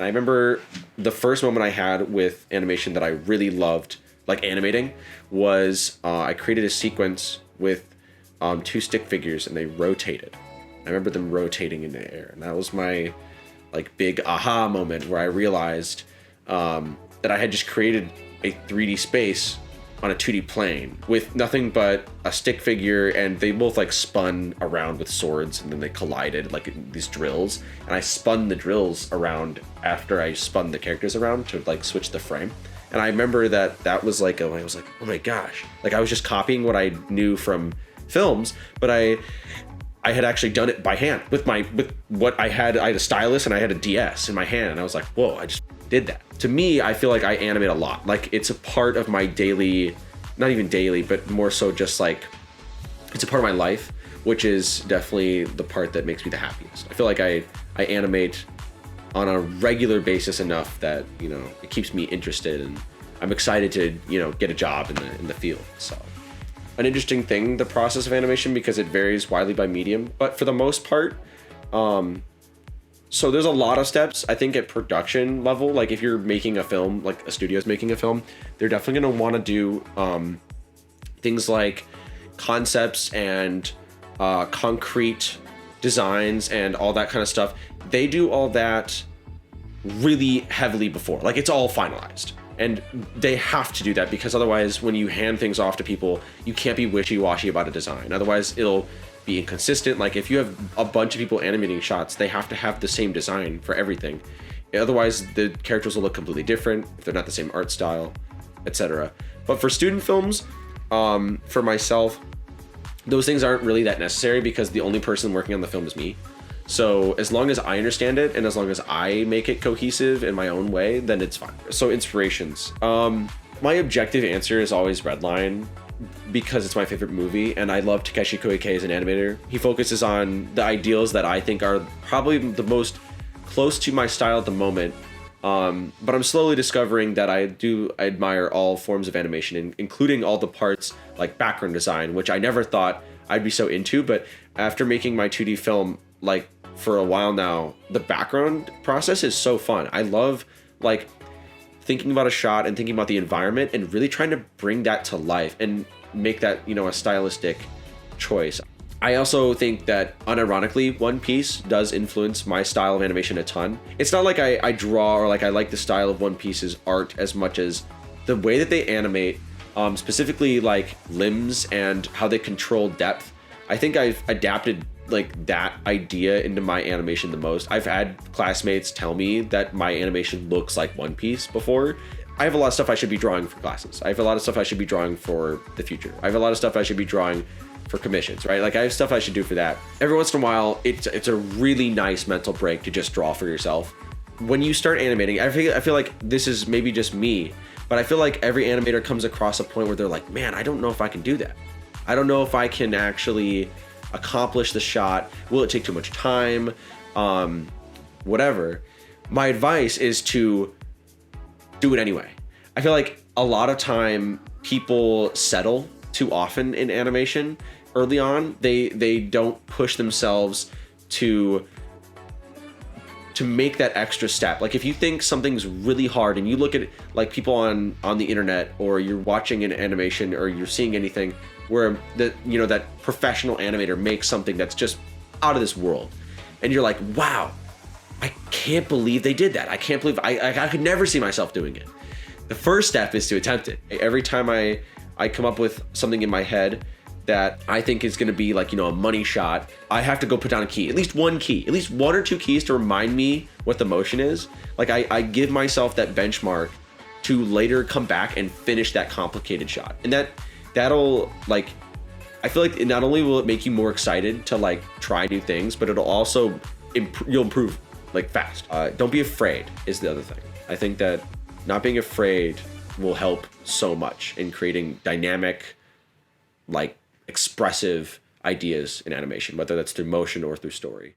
And I remember the first moment I had with animation that I really loved, like animating, was I created a sequence with 2 stick figures and they rotated. I remember them rotating in the air, and that was my like big aha moment where I realized that I had just created a 3D space on a 2D plane with nothing but a stick figure, and they both like spun around with swords and then they collided like these drills, and I spun the drills around after I spun the characters around to like switch the frame. And I remember that was like, I was like, oh my gosh, like I was just copying what I knew from films, but I had actually done it by hand with what I had. I had a stylus and I had a DS in my hand, and I was like, whoa, I just did that. To me, I feel like I animate a lot. Like it's a part of my daily, not even daily, but more so just like it's a part of my life, which is definitely the part that makes me the happiest. I feel like I animate on a regular basis enough that, you know, it keeps me interested, and I'm excited to, you know, get a job in the field. So an interesting thing, the process of animation, because it varies widely by medium, but for the most part, so there's a lot of steps. I think at production level, like if you're making a film, like a studio's making a film, they're definitely going to want to do things like concepts and concrete designs and all that kind of stuff. They do all that really heavily before, like it's all finalized. And they have to do that because otherwise when you hand things off to people, you can't be wishy-washy about a design. Otherwise it'll be inconsistent. Like if you have a bunch of people animating shots, they have to have the same design for everything. Otherwise the characters will look completely different if they're not the same art style, etc. But for student films, for myself, those things aren't really that necessary because the only person working on the film is me. So as long as I understand it and as long as I make it cohesive in my own way, then it's fine. So inspirations. My objective answer is always Redline because it's my favorite movie, and I love Takeshi Koike as an animator. He focuses on the ideals that I think are probably the most close to my style at the moment. But I'm slowly discovering that I do admire all forms of animation, including all the parts like background design, which I never thought I'd be so into. But after making my 2D film, like for a while now, the background process is so fun. I love like thinking about a shot and thinking about the environment and really trying to bring that to life and make that, you know, a stylistic choice. I also think that unironically, One Piece does influence my style of animation a ton. It's not like I draw or like I like the style of One Piece's art as much as the way that they animate, specifically like limbs and how they control depth. I think I've adapted like that idea into my animation the most. I've had classmates tell me that my animation looks like One Piece before. I have a lot of stuff I should be drawing for classes. I have a lot of stuff I should be drawing for the future. I have a lot of stuff I should be drawing for commissions, right? Like I have stuff I should do for that. Every once in a while, it's a really nice mental break to just draw for yourself. When you start animating, I feel like this is maybe just me, but I feel like every animator comes across a point where they're like, man, I don't know if I can do that. I don't know if I can actually accomplish the shot. Will it take too much time? Whatever. My advice is to do it anyway. I feel like a lot of time people settle too often in animation early on. They don't push themselves to make that extra step. Like if you think something's really hard and you look at it, like people on the internet, or you're watching an animation or you're seeing anything where that professional animator makes something that's just out of this world, and you're like, wow, I can't believe they did that. I can't believe I could never see myself doing it. The first step is to attempt it. Every time I come up with something in my head that I think is going to be like, a money shot, I have to go put down a key, at least one or two keys to remind me what the motion is. Like I give myself that benchmark to later come back and finish that complicated shot. And that'll like, I feel like not only will it make you more excited to like try new things, but it'll also, you'll improve like fast. Don't be afraid is the other thing. I think that not being afraid will help so much in creating dynamic, like expressive ideas in animation, whether that's through motion or through story.